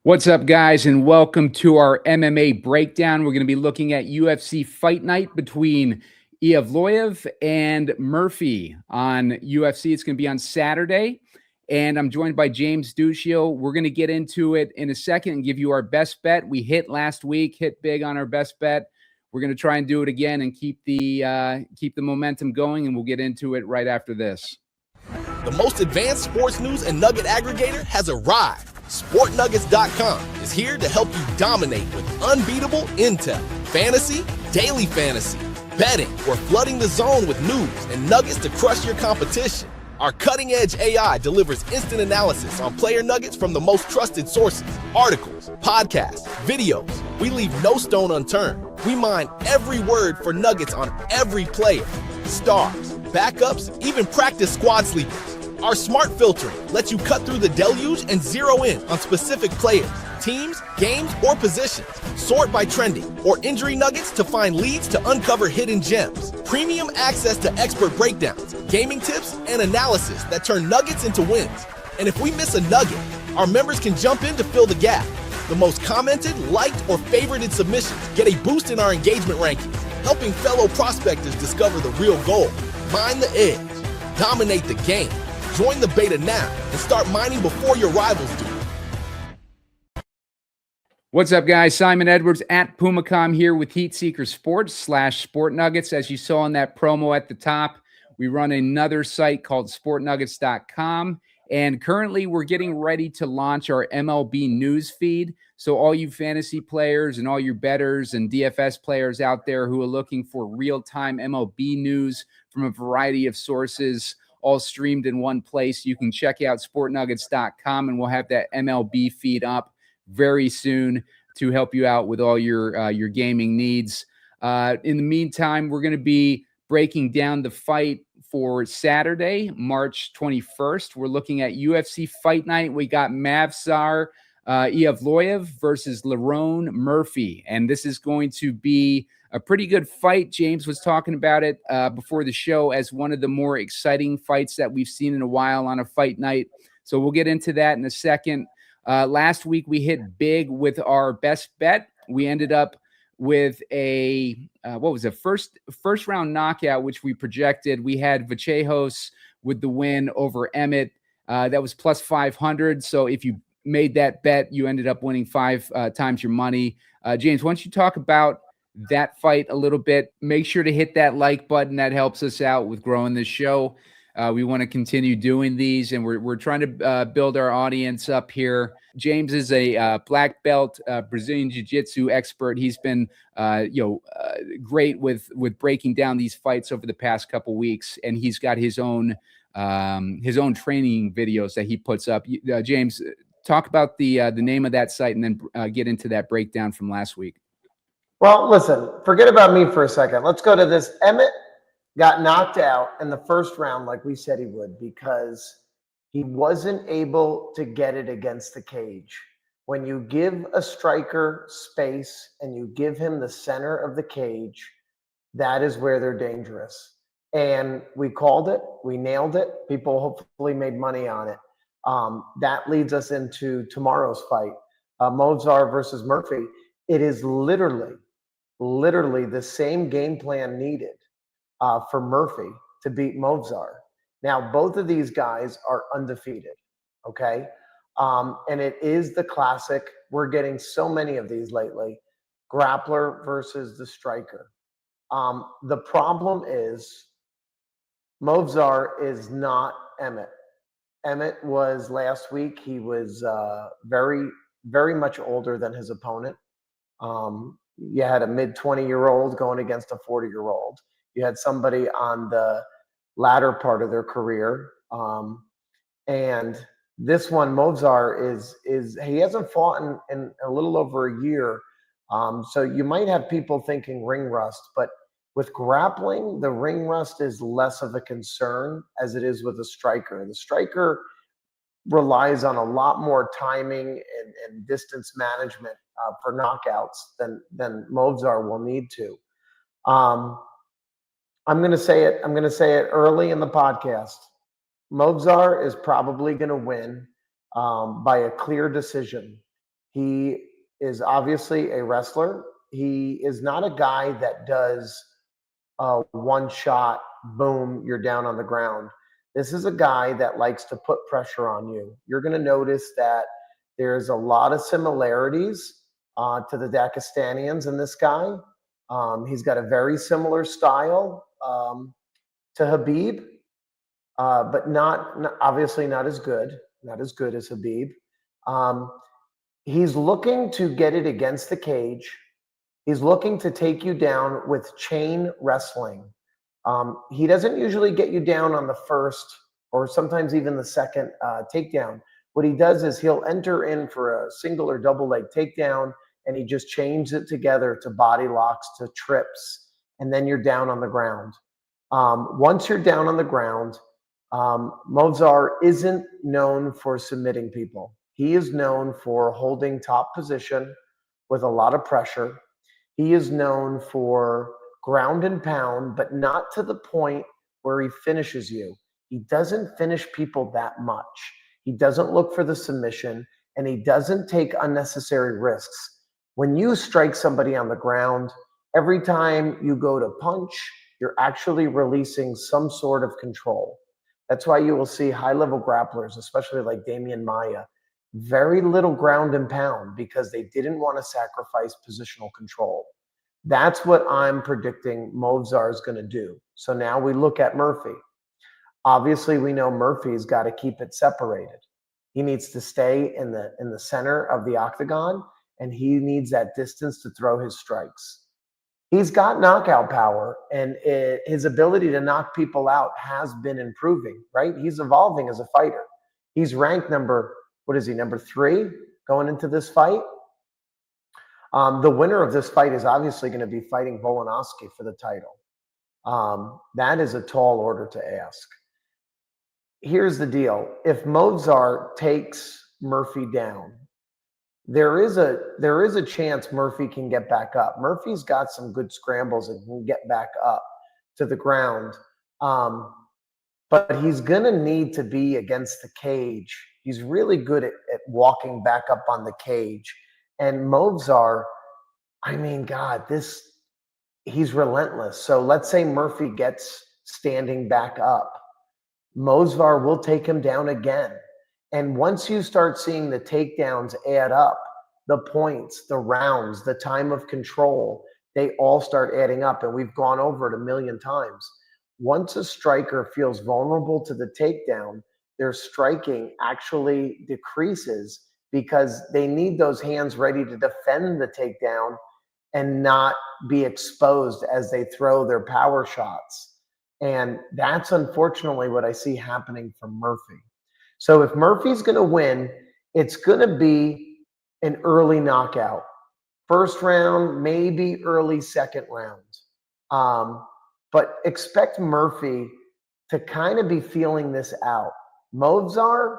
What's up, guys, and welcome to our MMA breakdown. We're going to be looking at UFC Fight Night between Evloev and Murphy on UFC. It's going to be on Saturday, and I'm joined by James Duccio. We're going to get into it in a second and give you our best bet. We hit last week, hit big on our best bet. We're going to try and do it again and keep the momentum going, and we'll get into it right after this. The most advanced sports news and nugget aggregator has arrived. SportNuggets.com is here to help you dominate with unbeatable intel, fantasy, daily fantasy, betting, or flooding the zone with news and nuggets to crush your competition. Our cutting-edge AI delivers instant analysis on player nuggets from the most trusted sources, articles, podcasts, videos. We leave no stone unturned. We mine every word for nuggets on every player, stars, backups, even practice squad sleepers. Our smart filtering lets you cut through the deluge and zero in on specific players, teams, games, or positions. Sort by trending or injury nuggets to find leads to uncover hidden gems. Premium access to expert breakdowns, gaming tips, and analysis that turn nuggets into wins. And if we miss a nugget, our members can jump in to fill the gap. The most commented, liked, or favorited submissions get a boost in our engagement rankings, helping fellow prospectors discover the real goal. Mine the edge. Dominate the game. Join the beta now and start mining before your rivals do. What's up, guys? Simon Edwards at PumaCom here with Heat Seeker Sports / Sport Nuggets. As you saw in that promo at the top, we run another site called sportnuggets.com. And currently we're getting ready to launch our MLB news feed. So all you fantasy players and all your bettors and DFS players out there who are looking for real-time MLB news from a variety of sources, all streamed in one place, you can check out sportnuggets.com, and we'll have that MLB feed up very soon to help you out with all your gaming needs. In the meantime, we're going to be breaking down the fight for Saturday, March 21st. We're looking at UFC Fight Night. We got Movsar Evloev versus Lerone Murphy, and this is going to be a pretty good fight. James was talking about it before the show as one of the more exciting fights that we've seen in a while on a fight night. So we'll get into that in a second. Last week, we hit big with our best bet. We ended up with a, first round knockout, which we projected. We had Vachejos with the win over Emmett. That was plus 500. So if you made that bet, you ended up winning five times your money. James, why don't you talk about that fight a little bit? Make sure to hit that like button. That helps us out with growing this show. We want to continue doing these, and we're trying to build our audience up here. James is a black belt Brazilian Jiu-Jitsu expert. He's been great with breaking down these fights over the past couple weeks, and he's got his own training videos that he puts up. James, talk about the name of that site, and then get into that breakdown from last week. Well, listen, forget about me for a second. Let's go to this. Emmett got knocked out in the first round like we said he would because he wasn't able to get it against the cage. When you give a striker space and you give him the center of the cage, that is where they're dangerous. And we called it. We nailed it. People hopefully made money on it. That leads us into tomorrow's fight, Movsar versus Murphy. It is literally the same game plan needed for Murphy to beat Movsar. Now, both of these guys are undefeated, okay? And it is the classic, we're getting so many of these lately, grappler versus the striker. The problem is Movsar is not Emmett. Emmett was last week, he was very, very much older than his opponent. You had a mid-20-year-old going against a 40-year-old. You had somebody on the latter part of their career. And this one, Movsar, is he hasn't fought in a little over a year. So you might have people thinking ring rust, but with grappling, the ring rust is less of a concern as it is with a striker. The striker relies on a lot more timing and distance management for knockouts than Movsar will need to. I'm going to say it early in the podcast. Movsar is probably going to win by a clear decision. He is obviously a wrestler. He is not a guy that does one shot, boom, you're down on the ground. This is a guy that likes to put pressure on you. You're going to notice that there's a lot of similarities to the Dagestanians in this guy. He's got a very similar style to Habib, but obviously not as good, not as good as Habib. He's looking to get it against the cage. He's looking to take you down with chain wrestling. He doesn't usually get you down on the first or sometimes even the second takedown. What he does is he'll enter in for a single or double leg takedown, and he just chains it together to body locks, to trips, and then you're down on the ground. Once you're down on the ground, Movsar isn't known for submitting people. He is known for holding top position with a lot of pressure. He is known for ground and pound, but not to the point where he finishes you. He doesn't finish people that much. He doesn't look for the submission, and he doesn't take unnecessary risks. When you strike somebody on the ground, every time you go to punch, you're actually releasing some sort of control. That's why you will see high-level grapplers, especially like Damian Maia, very little ground and pound because they didn't want to sacrifice positional control. That's what I'm predicting Movsar is going to do. So now we look at Murphy. Obviously, we know Murphy's got to keep it separated. He needs to stay in the center of the octagon, and he needs that distance to throw his strikes. He's got knockout power, and his ability to knock people out has been improving, right? He's evolving as a fighter. He's ranked number 3 going into this fight? The winner of this fight is obviously going to be fighting Volkanovski for the title. That is a tall order to ask. Here's the deal. If Movsar takes Murphy down, there is a chance Murphy can get back up. Murphy's got some good scrambles and can get back up to the ground. But he's going to need to be against the cage. He's really good at walking back up on the cage. And Movsar, I mean, God, he's relentless. So let's say Murphy gets standing back up. Movsar will take him down again. And once you start seeing the takedowns add up, the points, the rounds, the time of control, they all start adding up. And we've gone over it a million times. Once a striker feels vulnerable to the takedown, their striking actually decreases because they need those hands ready to defend the takedown and not be exposed as they throw their power shots. And that's unfortunately what I see happening from Murphy. So if Murphy's going to win, it's going to be an early knockout. First round, maybe early second round. But expect Murphy to kind of be feeling this out. Movsar,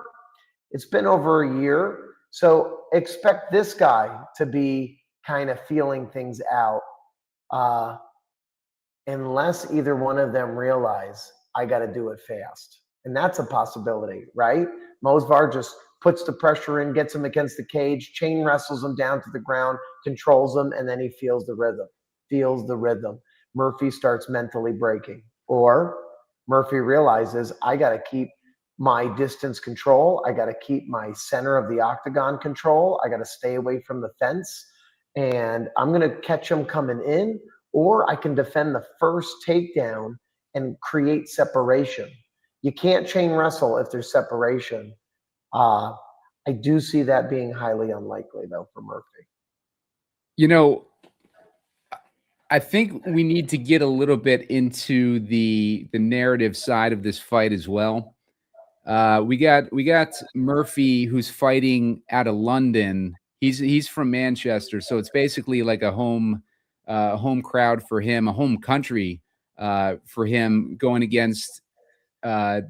it's been over a year, so expect this guy to be kind of feeling things out unless either one of them realize I got to do it fast. And that's a possibility, right? Movsar just puts the pressure in, gets him against the cage, chain wrestles him down to the ground, controls him, and then he feels the rhythm. Murphy starts mentally breaking. Or Murphy realizes, I got to keep my distance control. I got to keep my center of the octagon control. I got to stay away from the fence. And I'm going to catch him coming in, or I can defend the first takedown and create separation. You can't chain wrestle if there's separation. I do see that being highly unlikely, though, for Murphy. You know, I think we need to get a little bit into the narrative side of this fight as well. We got Murphy, who's fighting out of London. He's from Manchester, so it's basically like a home crowd for him, a home country for him, going against Evloev,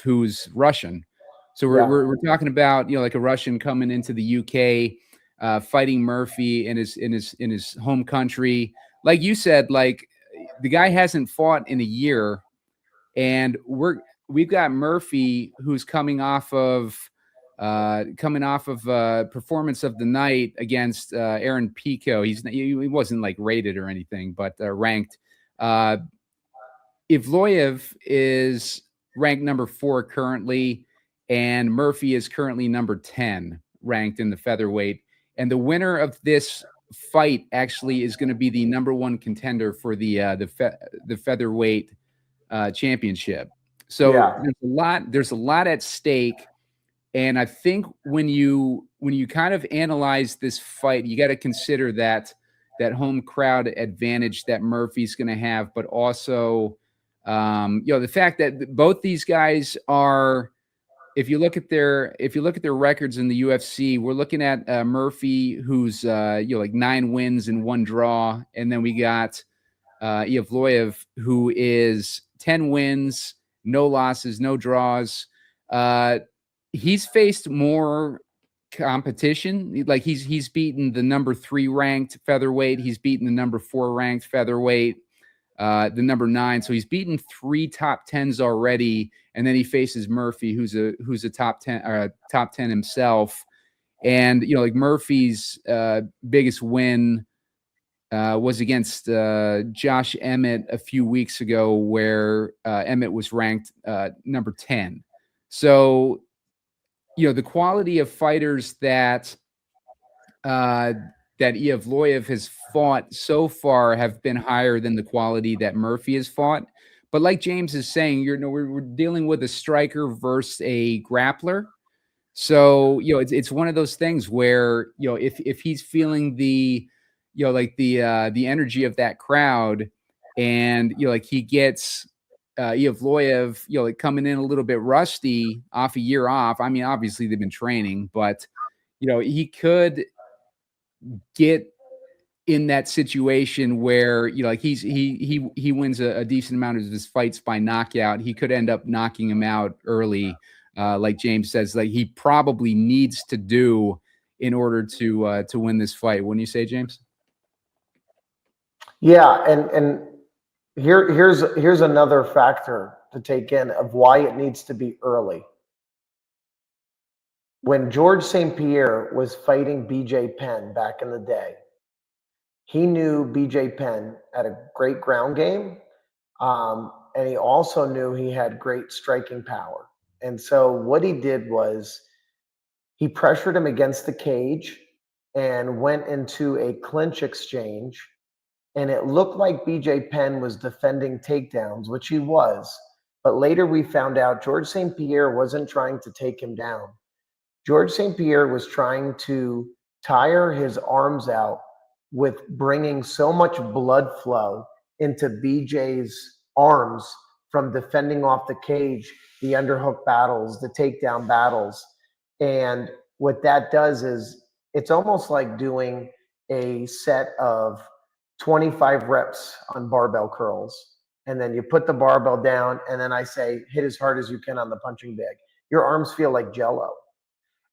who's Russian. So we're talking about, like a Russian coming into the UK, fighting Murphy in his home country. Like you said, like the guy hasn't fought in a year, and we've got Murphy, who's coming off of coming off of performance of the night against Aaron Pico. He wasn't like rated or anything, but ranked. Evloev is ranked number 4 currently, and Murphy is currently number 10 ranked in the featherweight. And the winner of this fight actually is going to be the number 1 contender for the featherweight championship. So Yeah. there's a lot at stake. And I think when you kind of analyze this fight, you got to consider that home crowd advantage that Murphy's going to have, but also, the fact that both these guys are, if you look at their records in the UFC, we're looking at Murphy, who's like 9 wins and 1 draw, and then we got Evloev, who is 10 wins, no losses, no draws. He's faced more competition. Like he's beaten the number 3 ranked featherweight. He's beaten the number 4 ranked featherweight, the number 9. So he's beaten 3 top 10s already. And then he faces Murphy, who's a top 10 himself. And, like Murphy's biggest win was against Josh Emmett a few weeks ago, where Emmett was ranked number 10. So, the quality of fighters that Evloev has fought so far have been higher than the quality that Murphy has fought. But like James is saying, we're dealing with a striker versus a grappler. So, it's one of those things where, if he's feeling the energy of that crowd, and, like he gets Evloev, like coming in a little bit rusty off a year off. I mean, obviously they've been training, but he could get in that situation where like he wins a decent amount of his fights by knockout. He could end up knocking him out early, like James says, like he probably needs to do in order to win this fight. Wouldn't you say, James? Yeah, and here's another factor to take in of why it needs to be early. When George St. Pierre was fighting BJ Penn back in the day, he knew BJ Penn had a great ground game, and he also knew he had great striking power. And so what he did was he pressured him against the cage and went into a clinch exchange. And it looked like BJ Penn was defending takedowns, which he was. But later we found out George St. Pierre wasn't trying to take him down. George St. Pierre was trying to tire his arms out with bringing so much blood flow into BJ's arms from defending off the cage, the underhook battles, the takedown battles. And what that does is it's almost like doing a set of 25 reps on barbell curls. And then you put the barbell down, and then I say, hit as hard as you can on the punching bag. Your arms feel like jello.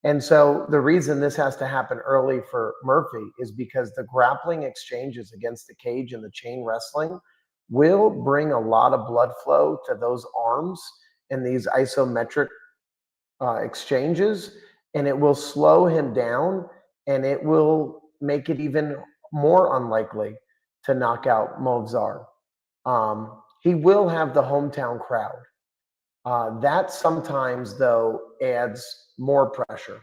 And so the reason this has to happen early for Murphy is because the grappling exchanges against the cage and the chain wrestling will bring a lot of blood flow to those arms and these isometric exchanges, and it will slow him down, and it will make it even more unlikely to knock out Movsar. He will have the hometown crowd. That sometimes, though, adds more pressure.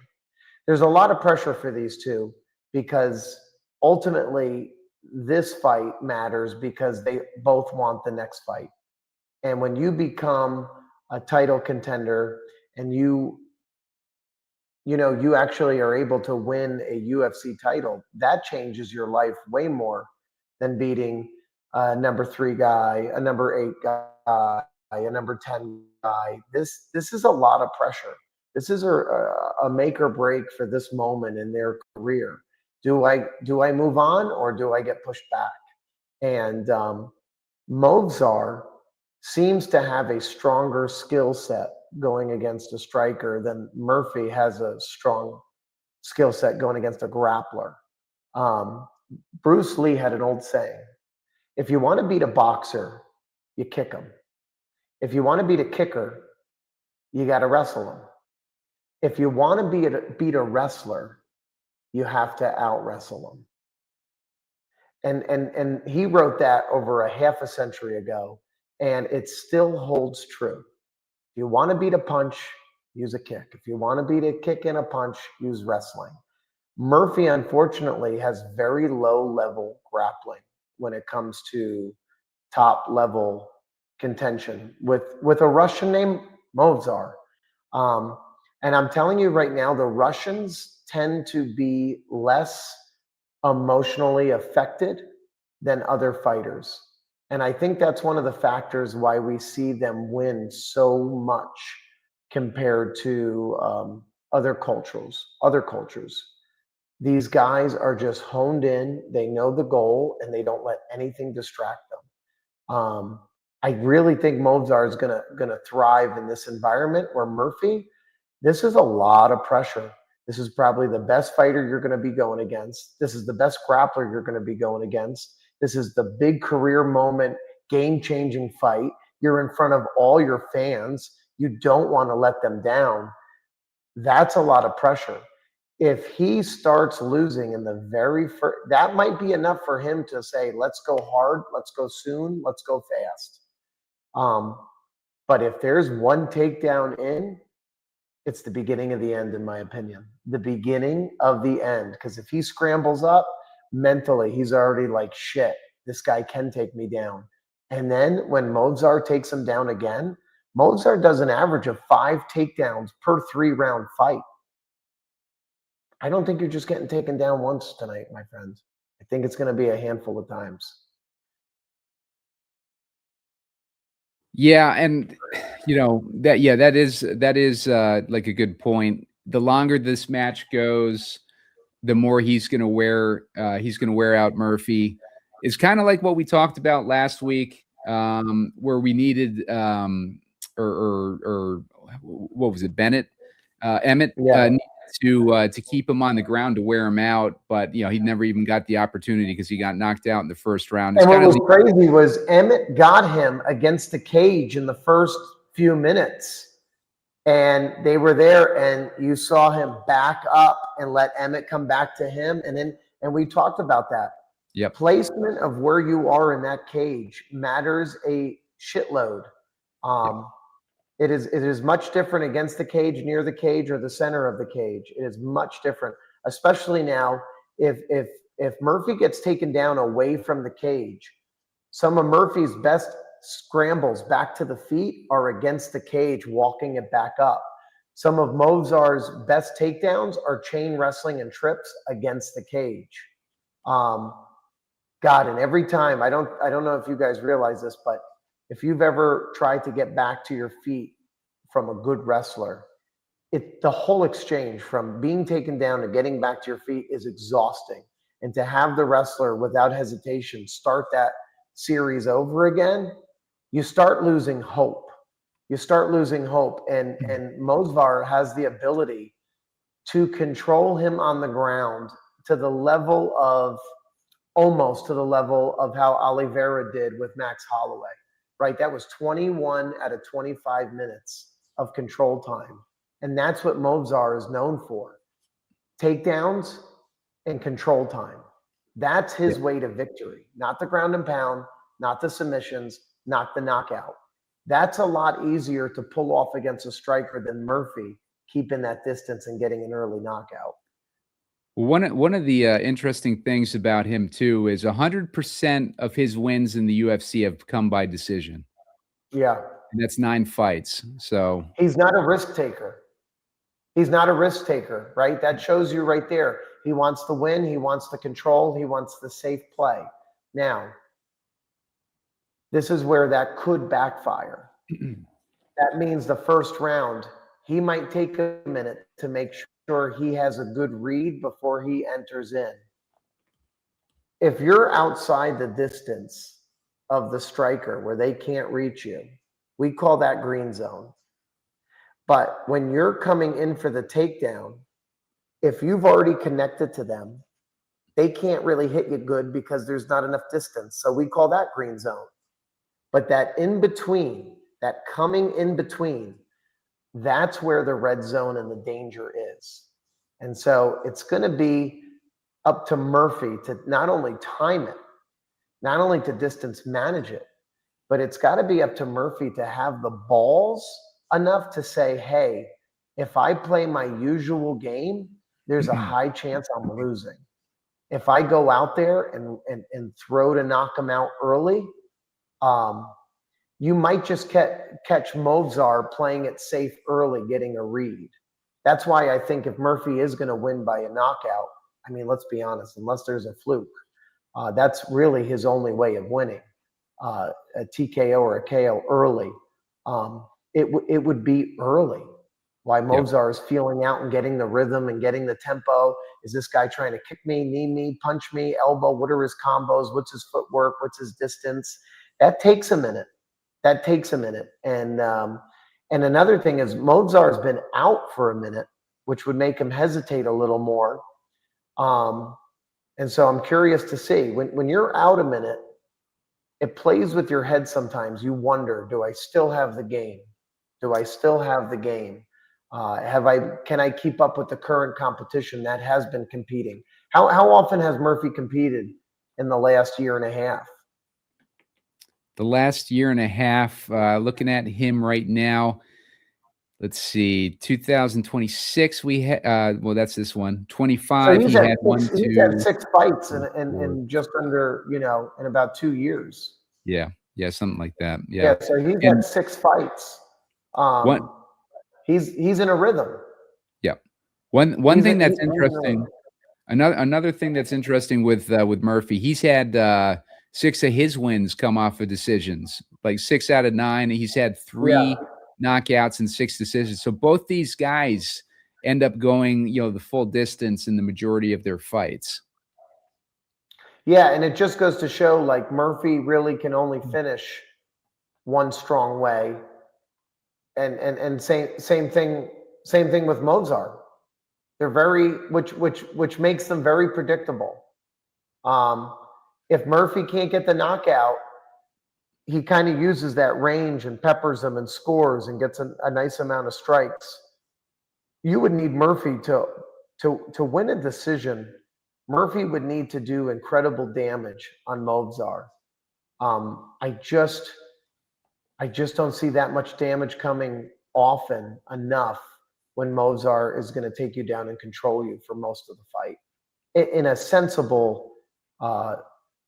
There's a lot of pressure for these two because ultimately this fight matters because they both want the next fight. And when you become a title contender and you actually are able to win a UFC title, that changes your life way more than beating a number 3 guy, a number 8 guy, a number 10 guy. This is a lot of pressure. This is a make or break for this moment in their career. Do I move on or do I get pushed back? And Movsar seems to have a stronger skill set going against a striker than Murphy has a strong skill set going against a grappler. Bruce Lee had an old saying, if you want to beat a boxer, you kick him. If you want to beat a kicker, you got to wrestle him. if you want to beat a wrestler, you have to out wrestle them. And he wrote that over a half a century ago, and it still holds true. If you want to beat a punch, use a kick. If you want to beat a kick and a punch, use wrestling. Murphy, unfortunately, has very low level grappling when it comes to top level contention with a Russian named Movsar. And I'm telling you right now, the Russians tend to be less emotionally affected than other fighters. And I think that's one of the factors why we see them win so much compared to other cultures. These guys are just honed in, they know the goal, and they don't let anything distract them. I really think Movsar is gonna thrive in this environment where Murphy, this is a lot of pressure. This is probably the best fighter you're going to be going against. This is the best grappler you're going to be going against. This is the big career moment, game-changing fight. You're in front of all your fans. You don't want to let them down. That's a lot of pressure. If he starts losing in the very first, that might be enough for him to say, let's go hard, let's go soon, let's go fast. But if there's one takedown in, it's the beginning of the end, in my opinion. The beginning of the end. Because if he scrambles up mentally, he's already like, shit, this guy can take me down. And then when Movsar takes him down again, Movsar does an average of 5 takedowns per 3-round fight. I don't think you're just getting taken down once tonight, my friends. I think it's going to be a handful of times. Yeah, and that is like a good point. The longer this match goes, the more he's going to wear out Murphy. It's kind of like what we talked about last week, where we needed or what was it, Emmett to keep him on the ground to wear him out, but he never even got the opportunity because he got knocked out in the first round. And what was crazy was Emmett got him against the cage in the first few minutes, and they were there, and you saw him back up and let Emmett come back to him, and we talked about that. Yep. Placement of where you are in that cage matters a shitload. It is much different against the cage, near the cage, or the center of the cage. It is much different, especially now if Murphy gets taken down away from the cage. Some of Murphy's best scrambles back to the feet are against the cage, walking it back up. Some of Movsar's best takedowns are chain wrestling and trips against the cage. God, and every time, I don't know if you guys realize this, but if you've ever tried to get back to your feet from a good wrestler, the whole exchange from being taken down to getting back to your feet is exhausting. And to have the wrestler without hesitation start that series over again, you start losing hope. And Movsar has the ability to control him on the ground to the level of almost to the level of how Oliveira did with Max Holloway. Right, that was 21 out of 25 minutes of control time. And that's what Movsar is known for. Takedowns and control time. That's his way to victory. Not the ground and pound, not the submissions, not the knockout. That's a lot easier to pull off against a striker than Murphy keeping that distance and getting an early knockout. One of the interesting things about him too is 100% of his wins in the UFC have come by decision. Yeah, and that's 9 fights. So he's not a risk taker. Right? That shows you right there. He wants the win. He wants the control. He wants the safe play. Now, this is where that could backfire. That means the first round, he might take a minute to make sure he has a good read before he enters in. If you're outside the distance of the striker where they can't reach you, we call that green zone. But when you're coming in for the takedown, if you've already connected to them, they can't really hit you good because there's not enough distance. So we call that green zone. But that in between, that coming in between, That's where the red zone and the danger is. And so it's going to be up to Murphy to not only time it, not only to distance manage it, but it's got to be up to Murphy to have the balls enough to say, hey, if I play my usual game, there's a high chance I'm losing. If I go out there and throw to knock him out early, you might just catch Movsar playing it safe early, getting a read. That's why I think if Murphy is going to win by a knockout, I mean, let's be honest, unless there's a fluke, that's really his only way of winning. A TKO or a KO early. It would be early. Why Movsar is feeling out and getting the rhythm and getting the tempo. Is this guy trying to kick me, knee me, punch me, elbow? What are his combos? What's his footwork? What's his distance? That takes a minute. And another thing is Movsar's been out for a minute, which would make him hesitate a little more. And so I'm curious to see when you're out a minute, it plays with your head sometimes. You wonder, do I still have the game? Can I keep up with the current competition that has been competing? How often has Murphy competed in the last year and a half? The last year and a half, looking at him right now, let's see, 2026, we had, well, that's this one. 25, so he had had 6 fights in just under, in about 2 years. Yeah, something like that. Yeah, so he's had 6 fights. He's in a rhythm. Yeah. One thing that's interesting, another thing that's interesting with Murphy, he's had 6 of his wins come off of decisions, like 6 out of 9. He's had 3 knockouts and 6 decisions. So both these guys end up going, the full distance in the majority of their fights. Yeah, and it just goes to show, like, Murphy really can only finish one strong way. And same thing with Movsar. They're which makes them very predictable. If Murphy can't get the knockout, he kind of uses that range and peppers them and scores and gets a nice amount of strikes. You would need Murphy to win a decision. Murphy would need to do incredible damage on Movsar. I just don't see that much damage coming often enough when Movsar is going to take you down and control you for most of the fight in a sensible,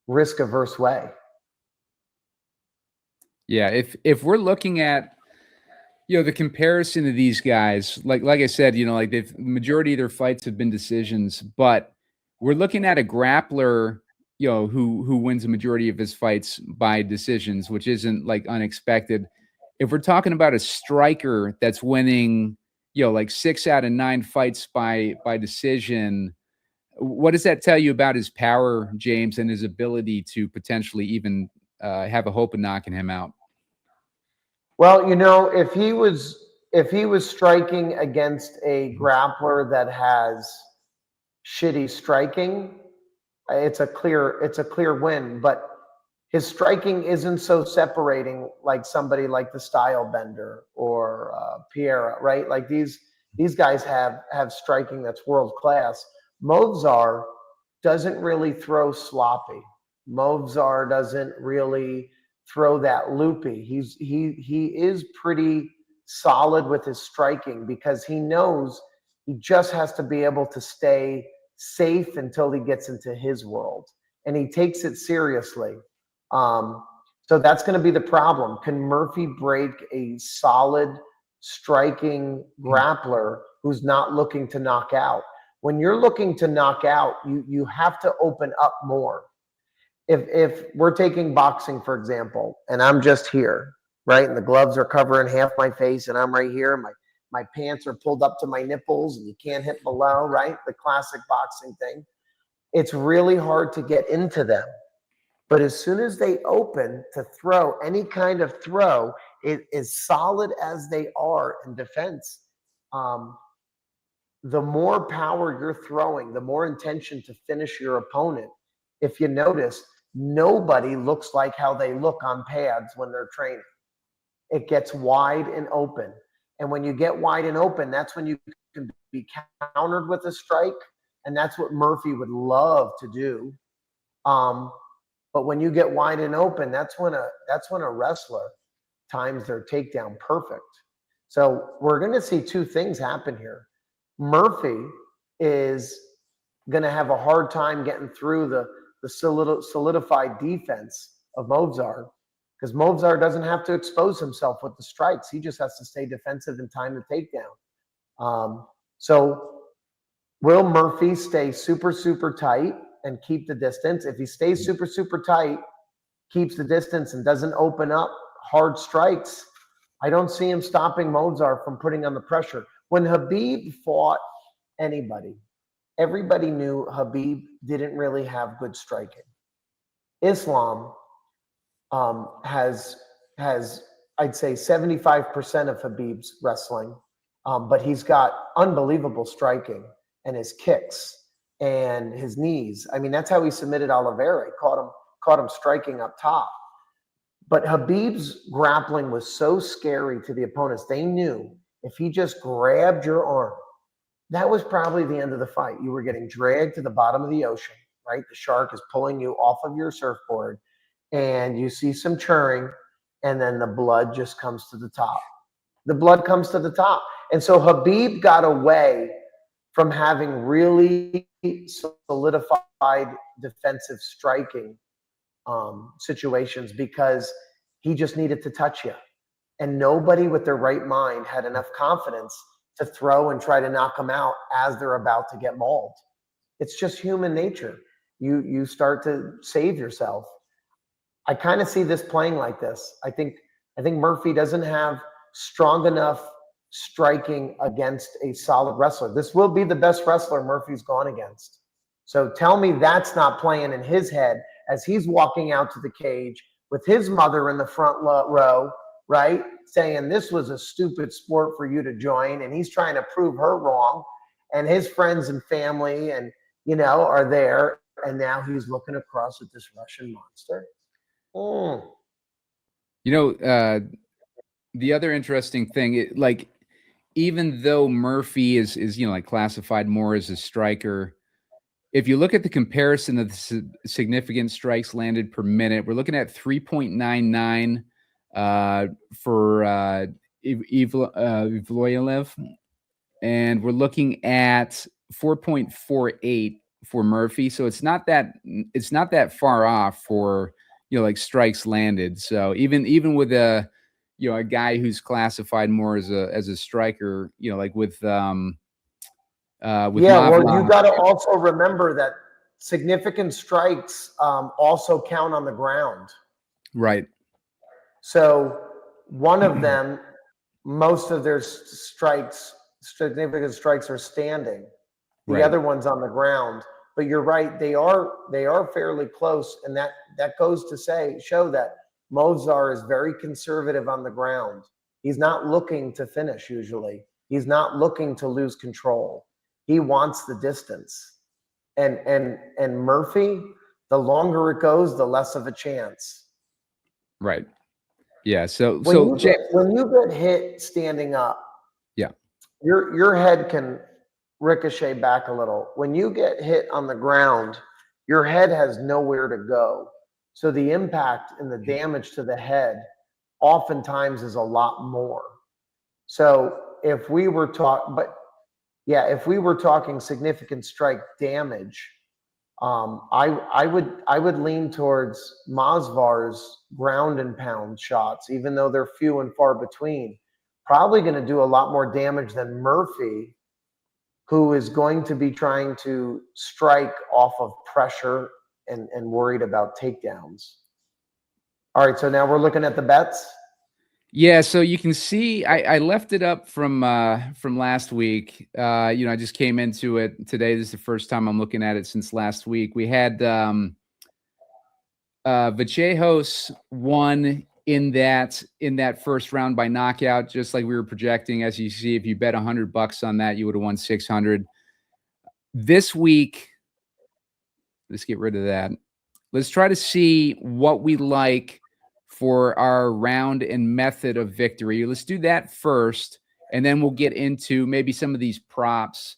risk-averse way. Yeah, if we're looking at the comparison of these guys, like I said, like the majority of their fights have been decisions, but we're looking at a grappler, who wins a majority of his fights by decisions, which isn't like unexpected. If we're talking about a striker that's winning, like 6 out of 9 fights by decision, what does that tell you about his power, James, and his ability to potentially even have a hope of knocking him out? Well, if he was striking against a grappler that has shitty striking, it's a clear win. But his striking isn't so separating like somebody like the Style Bender or Piera, right? Like these guys have striking that's world class. Movsar doesn't really throw sloppy. Movsar doesn't really throw that loopy. He is pretty solid with his striking because he knows he just has to be able to stay safe until he gets into his world, and he takes it seriously. So that's going to be the problem. Can Murphy break a solid striking grappler who's not looking to knock out? When you're looking to knock out, you have to open up more. If we're taking boxing, for example, and I'm just here, right, and the gloves are covering half my face, and I'm right here, my pants are pulled up to my nipples, and you can't hit below, right? The classic boxing thing. It's really hard to get into them. But as soon as they open to throw, any kind of throw, it is solid as they are in defense. The more power you're throwing, the more intention to finish your opponent. If you notice, nobody looks like how they look on pads when they're training. It gets wide and open. And when you get wide and open, that's when you can be countered with a strike. And that's what Murphy would love to do. But when you get wide and open, that's when a wrestler times their takedown perfect. So we're going to see two things happen here. Murphy is going to have a hard time getting through the solidified defense of Movsar, because Movsar doesn't have to expose himself with the strikes. He just has to stay defensive and time the takedown. So will Murphy stay super, super tight and keep the distance? If he stays super, super tight, keeps the distance, and doesn't open up hard strikes, I don't see him stopping Movsar from putting on the pressure. When Khabib fought anybody, everybody knew Khabib didn't really have good striking. Islam has I'd say 75% of Khabib's wrestling, but he's got unbelievable striking, and his kicks and his knees. I mean, that's how he submitted Oliveira. He caught him striking up top. But Khabib's grappling was so scary to the opponents. They knew if he just grabbed your arm, that was probably the end of the fight. You were getting dragged to the bottom of the ocean, right? The shark is pulling you off of your surfboard, and you see some churning, and then the blood just comes to the top. The blood comes to the top. And so Khabib got away from having really solidified defensive striking situations because he just needed to touch you. And nobody with their right mind had enough confidence to throw and try to knock them out as they're about to get mauled. It's just human nature. You start to save yourself. I kind of see this playing like this. I think Murphy doesn't have strong enough striking against a solid wrestler. This will be the best wrestler Murphy's gone against. So tell me that's not playing in his head as he's walking out to the cage with his mother in the front row, right? Saying this was a stupid sport for you to join, and he's trying to prove her wrong. And his friends and family and, are there. And now he's looking across at this Russian monster. The other interesting thing, even though Murphy is classified more as a striker, if you look at the comparison of the significant strikes landed per minute, we're looking at 3.99 for Evloev, and we're looking at 4.48 for Murphy. So it's not that far off for strikes landed. So even with a guy who's classified more as a striker, with well, you got to also remember that significant strikes also count on the ground. Right. So one of them, most of their significant strikes are standing. The other one's on the ground. But you're right, they are fairly close, and that goes to show that Movsar is very conservative on the ground. He's not looking to finish usually. He's not looking to lose control. He wants the distance. And Murphy, the longer it goes, the less of a chance. Right. Yeah. So when you get hit standing up, your head can ricochet back a little. When you get hit on the ground, your head has nowhere to go. So the impact and the damage to the head oftentimes is a lot more. So if we were talking significant strike damage, I would lean towards Movsar's ground and pound shots, even though they're few and far between. Probably going to do a lot more damage than Murphy, who is going to be trying to strike off of pressure and worried about takedowns. All right, so now we're looking at the bets. Yeah, so you can see I left it up from last week. I just came into it today. This is the first time I'm looking at it since last week. We had Vachejos won in that first round by knockout, just like we were projecting. As you see, if you bet $100 on that, you would have won 600. This week, let's get rid of that. Let's try to see what we like for our round and method of victory. Let's do that first, and then we'll get into maybe some of these props.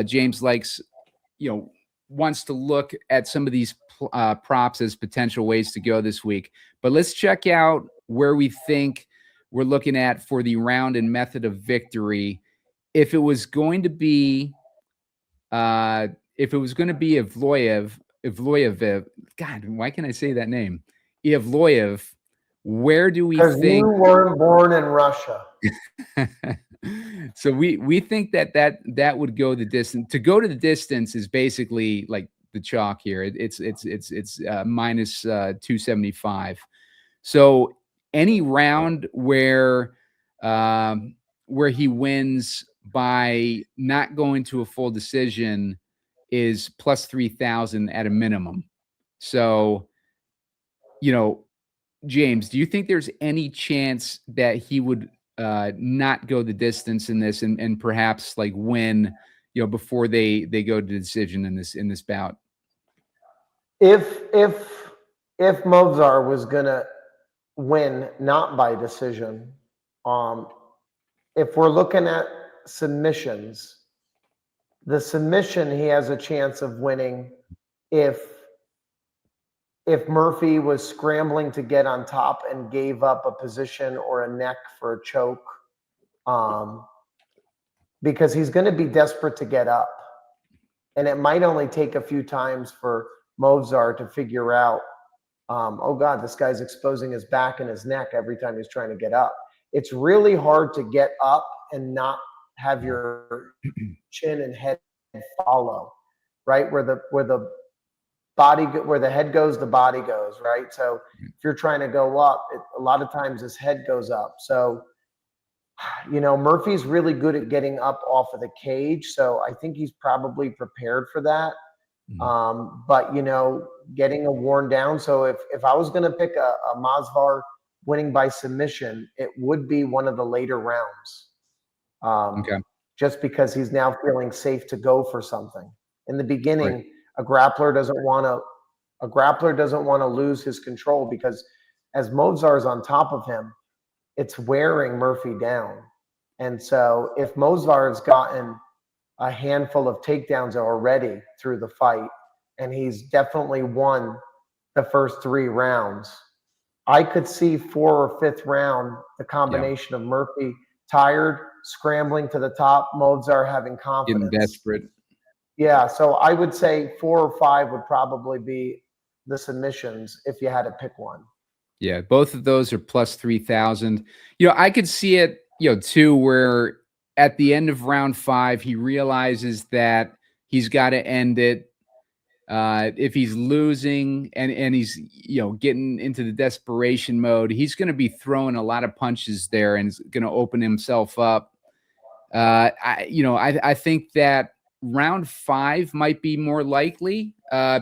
James likes, wants to look at some of these props as potential ways to go this week. But let's check out where we think we're looking at for the round and method of victory. If it was going to be Evloev, God, why can I say that name? Evloev, where do we think? Because you weren't born in Russia. So we think that would go the distance. To go to the distance is basically like the chalk here. It's minus 275. So any round where he wins by not going to a full decision is plus 3,000 at a minimum. So, James, do you think there's any chance that he would not go the distance in this and perhaps like win, before they go to decision in this bout? If Movsar was gonna win not by decision, if we're looking at submissions, the submission he has a chance of winning if Murphy was scrambling to get on top and gave up a position or a neck for a choke, because he's going to be desperate to get up. And it might only take a few times for Movsar to figure out, oh God, this guy's exposing his back and his neck every time he's trying to get up. It's really hard to get up and not have your chin and head follow, right? Where the head goes, the body goes, right? So if you're trying to go up, a lot of times his head goes up. So, Murphy's really good at getting up off of the cage. So I think he's probably prepared for that. But, getting a worn down. So if I was going to pick a Movsar winning by submission, it would be one of the later rounds. Okay. Just because he's now feeling safe to go for something. In the beginning, right, a grappler doesn't want to lose his control, because as Movsar's on top of him, it's wearing Murphy down. And so if Movsar has gotten a handful of takedowns already through the fight, and he's definitely won the first 3 rounds, I could see 4th or 5th round, the combination of Murphy tired, scrambling to the top, Movsar having confidence. Getting desperate. Yeah, so I would say 4 or 5 would probably be the submissions if you had to pick one. Yeah, both of those are plus 3,000. I could see it, too, where at the end of round 5, he realizes that he's got to end it. If he's losing and he's, getting into the desperation mode, he's going to be throwing a lot of punches there and is going to open himself up. I think that round 5 might be more likely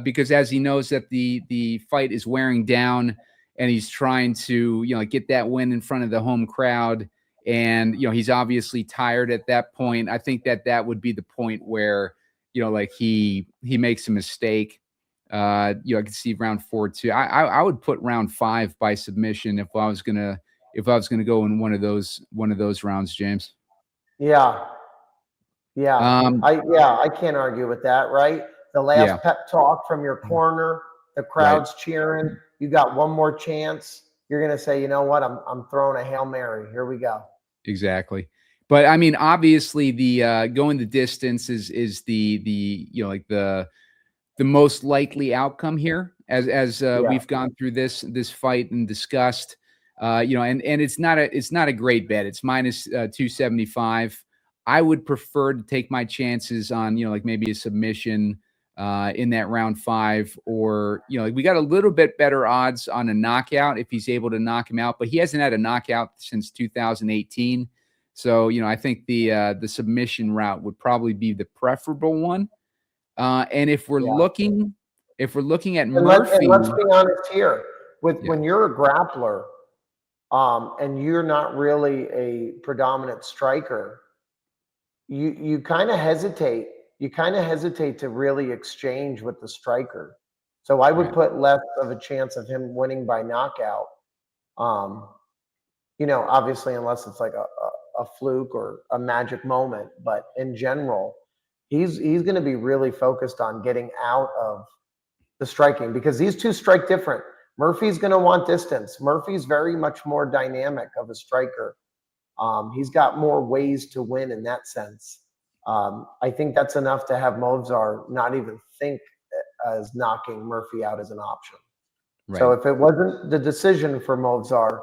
because as he knows that the fight is wearing down and he's trying to, get that win in front of the home crowd. And, he's obviously tired at that point. I think that would be the point where, he makes a mistake. I could see round 4 too. I would put round 5 by submission if I was gonna go in one of those rounds, James. Yeah. I can't argue with that, right? The last pep talk from your corner, the crowd's cheering. You got one more chance. You're gonna say, you know what? I'm throwing a Hail Mary. Here we go. Exactly. But I mean, obviously, the going the distance is the most likely outcome here, as we've gone through this fight and discussed. And it's not a great bet. It's minus 275. I would prefer to take my chances on maybe a submission in that round 5, or we got a little bit better odds on a knockout if he's able to knock him out, but he hasn't had a knockout since 2018. So, I think the submission route would probably be the preferable one. And if we're looking at Murphy, let's be honest here, when you're a grappler, and you're not really a predominant striker, you kind of hesitate. You kind of hesitate to really exchange with the striker. So I would put less of a chance of him winning by knockout. Obviously, unless it's like a a fluke or a magic moment, but in general, he's going to be really focused on getting out of the striking because these two strike different. Murphy's going to want distance. Murphy's very much more dynamic of a striker. He's got more ways to win in that sense. I think that's enough to have Movsar not even think as knocking Murphy out as an option. Right. So if it wasn't the decision for Movsar,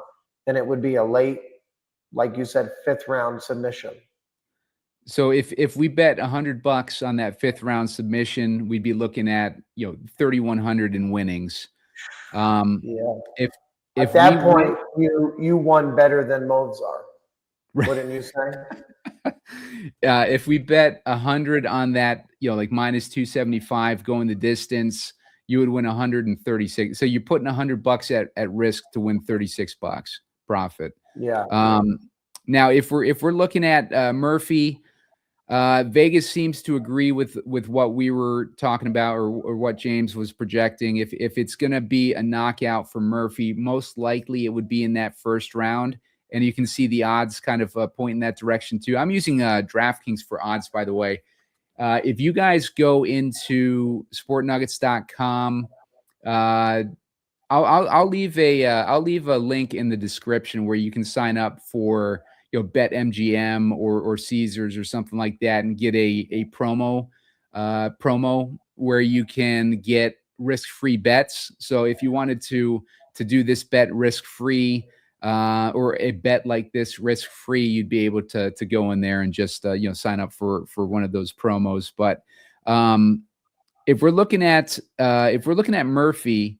then it would be a late, like you said, 5th round submission. So if we bet $100 on that 5th round submission, we'd be looking at 3,100 in winnings. Yeah. If at that point you won better than Movsar, wouldn't you say? If we bet 100 on that, like minus 275 going the distance, you would win 136. So you're putting $100 at risk to win $36 profit. Yeah. Now if we're looking at Murphy, Vegas seems to agree with what we were talking about or what James was projecting. If it's going to be a knockout for Murphy, most likely it would be in that 1st round. And you can see the odds kind of point in that direction too. I'm using DraftKings for odds, by the way. If you guys go into sportnuggets.com, I'll leave a link in the description where you can sign up for BetMGM or Caesars or something like that and get a promo where you can get risk-free bets. So if you wanted to do this bet risk-free or a bet like this risk-free, you'd be able to go in there and just sign up for one of those promos. But if we're looking at Murphy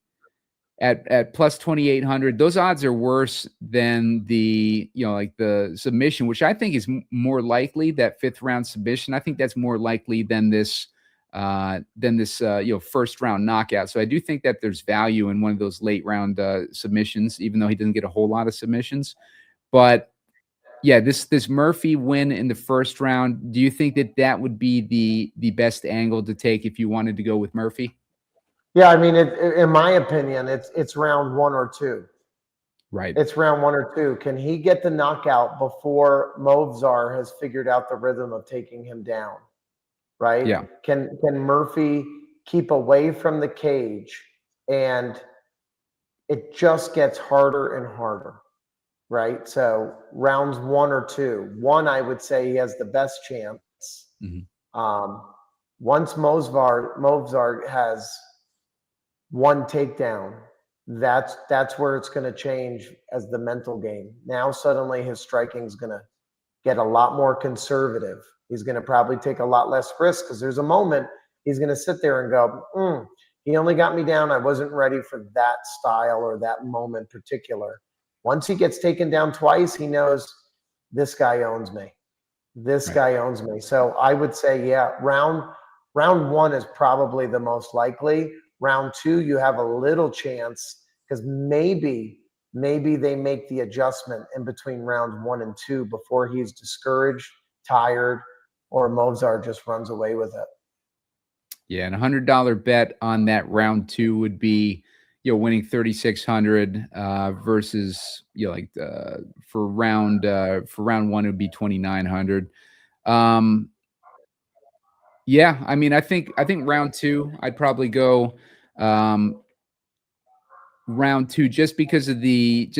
at plus 2,800, those odds are worse than the like the submission, which I think is more likely, that 5th round submission. I think that's more likely than this 1st round knockout. So I do think that there's value in one of those late round submissions, even though he doesn't get a whole lot of submissions. But yeah, this Murphy win in the 1st round, do you think that would be the best angle to take if you wanted to go with Murphy? Yeah, I mean, in my opinion, it's round 1 or 2. Right. It's round 1 or 2. Can he get the knockout before Movsar has figured out the rhythm of taking him down? Right? Yeah. Can Murphy keep away from the cage? And it just gets harder and harder. Right? So rounds 1 or 2. 1, I would say he has the best chance. Mm-hmm. Once Movsar has 1 takedown, that's where it's going to change as the mental game. Now suddenly his striking is going to get a lot more conservative. He's going to probably take a lot less risk because there's a moment he's going to sit there and go, he only got me down. I wasn't ready for that style or that moment particular. Once he gets taken down twice, he knows this guy owns me. This guy owns me. So I would say, yeah, round 1 is probably the most likely. Round 2, you have a little chance because maybe they make the adjustment in between rounds 1 and 2 before he's discouraged, tired, or Movsar just runs away with it. Yeah, and $100 bet on that round 2 would be winning 3,600 versus for round 1 it would be 2,900. Yeah, I mean, I think round 2, I'd probably go round 2 just because of the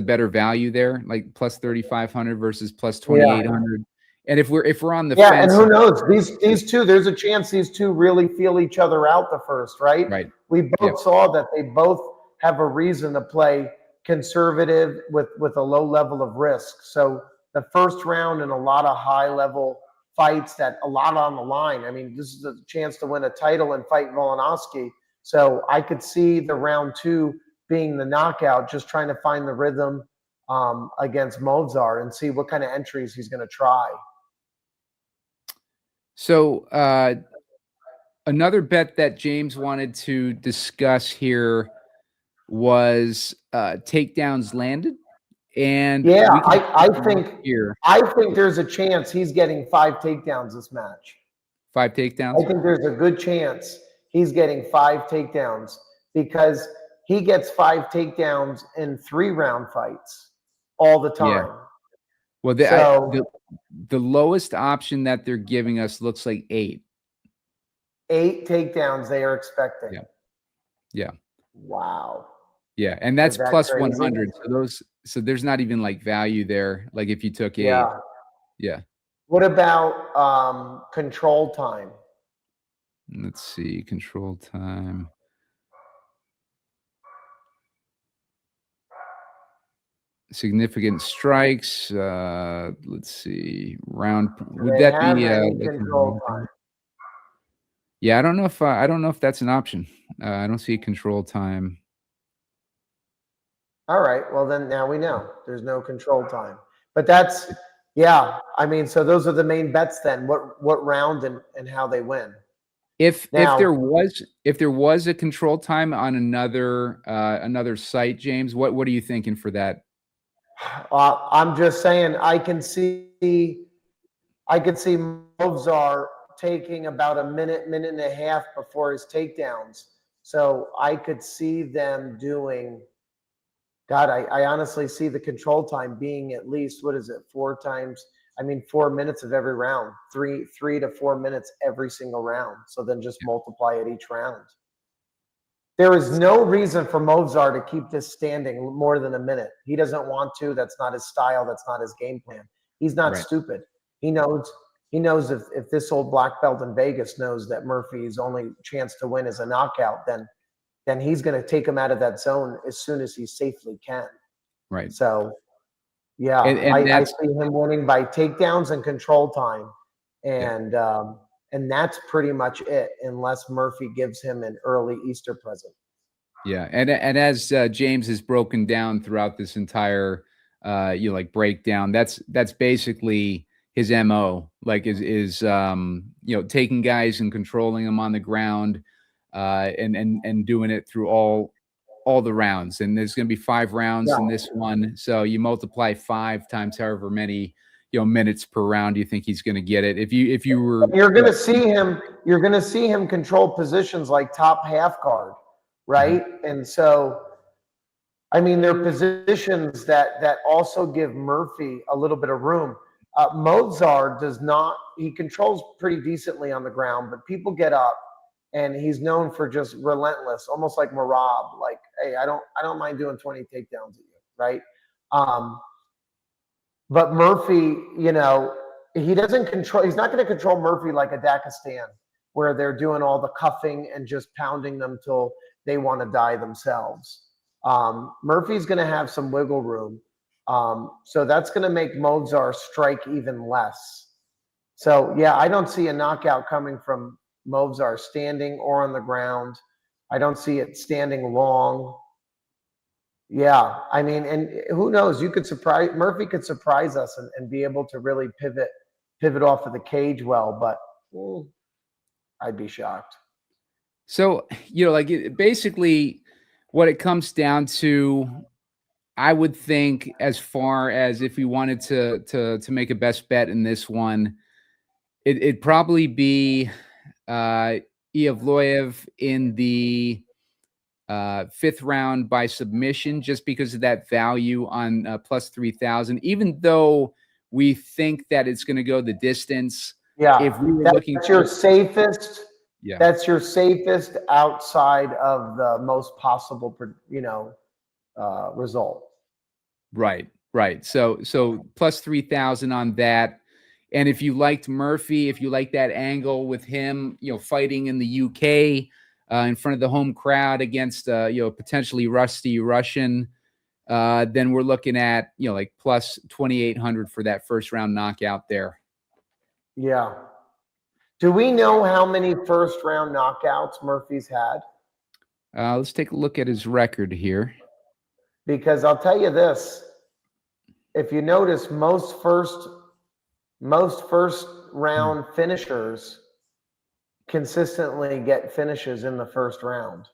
better value there, like plus 3,500 versus plus 2,800. And if we're on the fence, and who knows, these two, there's a chance these two really feel each other out the first, right? Right. We both saw that they both have a reason to play conservative with a low level of risk. So the 1st round and a lot of high level fights, that a lot on the line. I mean, this is a chance to win a title and fight Volkanovski. So I could see the round 2 being the knockout, just trying to find the rhythm against Movsar and see what kind of entries he's going to try. So another bet that James wanted to discuss here was takedowns landed. And yeah, I think there's a chance he's getting 5 takedowns this match. 5 takedowns? I think there's a good chance he's getting 5 takedowns because he gets 5 takedowns in 3-round fights all the time. Yeah. Well, the lowest option that they're giving us looks like 8. 8 takedowns they are expecting. Yeah. Yeah. Wow. Yeah, and that's that plus crazy? 100. So there's not even like value there. Like if you took 8. Yeah. Yeah. What about control time? Let's see, control time. Significant strikes. Let's see, round. Would They that have be any like control time? Yeah, I don't know if that's an option. I don't see control time. All right. Well, then now we know there's no control time. But that's, yeah. I mean, so those are the main bets then. What round and how they win. If Now, there was a control time on another site, James, what are you thinking for that? I'm just saying I can see Movsar taking about a minute and a half before his takedowns. So I could see them doing. God, I honestly see the control time being at least, what is it, 4 minutes of every round, 3 to 4 minutes every single round. So then just multiply it each round. There is no reason for Movsar to keep this standing more than a minute. He doesn't want to. That's not his style. That's not his game plan. He's not stupid. He knows if this old black belt in Vegas knows that Murphy's only chance to win is a knockout, then he's going to take him out of that zone as soon as he safely can. Right. So, yeah, I see him winning by takedowns and control time. And that's pretty much it, unless Murphy gives him an early Easter present. Yeah, and as James has broken down throughout this entire breakdown, that's basically his MO. Like is taking guys and controlling them on the ground, and doing it through all the rounds. And there's going to be 5 rounds in this one, so you multiply 5 times however many minutes per round you think he's going to get it. If you were, you're going to see him control positions like top half guard, right? And so, I mean, they're positions that also give Murphy a little bit of room. Movsar does not. He controls pretty decently on the ground, but people get up, and he's known for just relentless, almost like Marab. Like, hey, I don't mind doing 20 takedowns at you, right? But Murphy, he doesn't control. He's not going to control Murphy like a Dagestan, where they're doing all the cuffing and just pounding them till they want to die themselves. Murphy's going to have some wiggle room. So that's going to make Movsar strike even less. So, yeah, I don't see a knockout coming from Movsar standing or on the ground. I don't see it standing long. Yeah, I mean, and who knows? Murphy could surprise us and be able to really pivot off of the cage well, but I'd be shocked. So, basically what it comes down to, I would think, as far as if we wanted to make a best bet in this one, it'd probably be Evloev in the 5th round by submission, just because of that value on plus 3,000. Even though we think that it's going to go the distance, if we were that's your safest. Yeah, that's your safest outside of the most possible, result. Right. So plus 3,000 on that. And if you liked Murphy, if you like that angle with him, fighting in the UK in front of the home crowd against potentially rusty Russian, then we're looking at like plus 2,800 for that first round knockout there. Yeah. Do we know how many first round knockouts Murphy's had? Let's take a look at his record here. Because I'll tell you this, if you notice, most first round finishers consistently get finishes in the first round.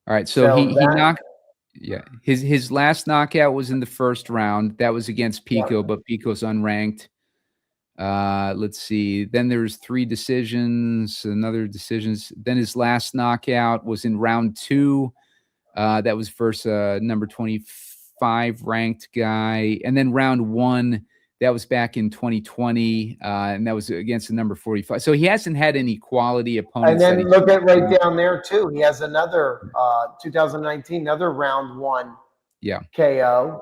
All right, so he knocked. Yeah, his last knockout was in the first round. That was against Pico, but Pico's unranked. Let's see. Then there's 3 decisions, another decisions. Then his last knockout was in round 2. That was versus number 24. 5 ranked guy. And then round 1, that was back in 2020, and that was against the number 45. So he hasn't had any quality opponents. And then look at right down there too. He has another 2019, another round 1 KO.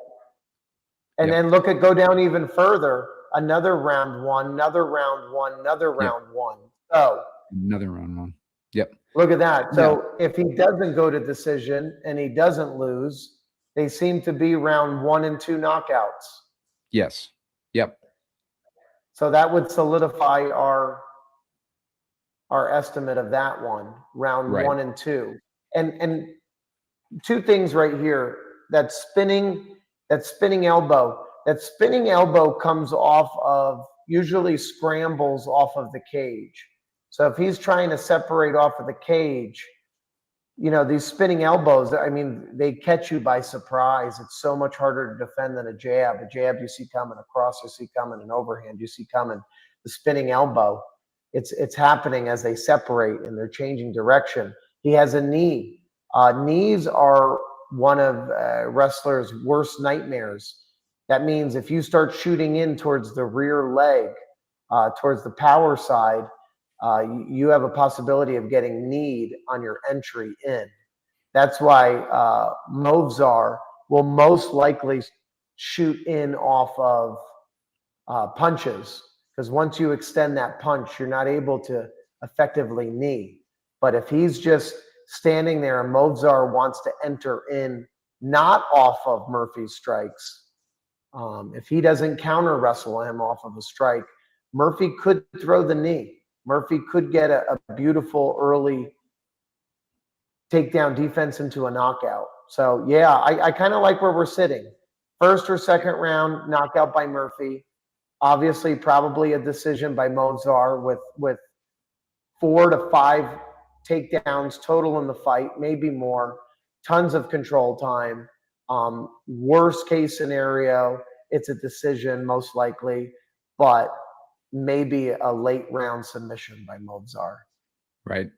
And then go down even further, another round 1, another round 1, another round 1. So another round 1. Yep. Look at that. So if he doesn't go to decision and he doesn't lose, they seem to be round 1 and 2 knockouts. Yes. Yep. So that would solidify our estimate of that one, round 1 and 2. And 2 things right here. That spinning elbow. That spinning elbow comes off of, usually scrambles off of the cage. So if he's trying to separate off of the cage, these spinning elbows, I mean, they catch you by surprise. It's so much harder to defend than a jab. A jab you see coming, a cross you see coming, an overhand you see coming. The spinning elbow, it's happening as they separate and they're changing direction. He has a knee. Knees are one of wrestlers' worst nightmares. That means if you start shooting in towards the rear leg, towards the power side, you have a possibility of getting kneed on your entry in. That's why Movsar will most likely shoot in off of punches, because once you extend that punch, you're not able to effectively knee. But if he's just standing there and Movsar wants to enter in not off of Murphy's strikes, if he doesn't counter wrestle him off of a strike, Murphy could throw the knee. Murphy could get a beautiful early takedown defense into a knockout. So, yeah, I kind of like where we're sitting. First or second round knockout by Murphy. Obviously, probably a decision by Movsar with 4 to 5 takedowns total in the fight, maybe more. Tons of control time. Worst case scenario, it's a decision most likely, but maybe a late round submission by Movsar. Right.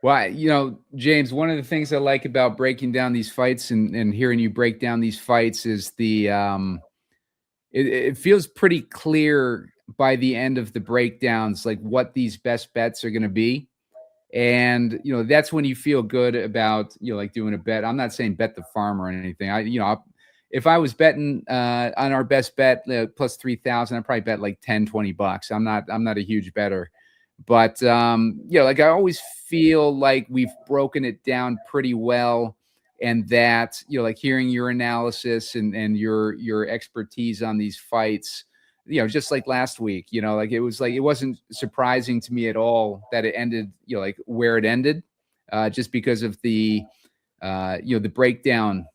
Well, James, one of the things I like about breaking down these fights and hearing you break down these fights is it feels pretty clear by the end of the breakdowns, like what these best bets are going to be. And, that's when you feel good about, like doing a bet. I'm not saying bet the farm or anything. If I was betting on our best bet plus 3,000, I'd probably bet like 10, 20 bucks. I'm not a huge bettor, but like I always feel like we've broken it down pretty well, and that like hearing your analysis and your expertise on these fights, just like last week, like it wasn't surprising to me at all that it ended like where it ended, just because of the the breakdown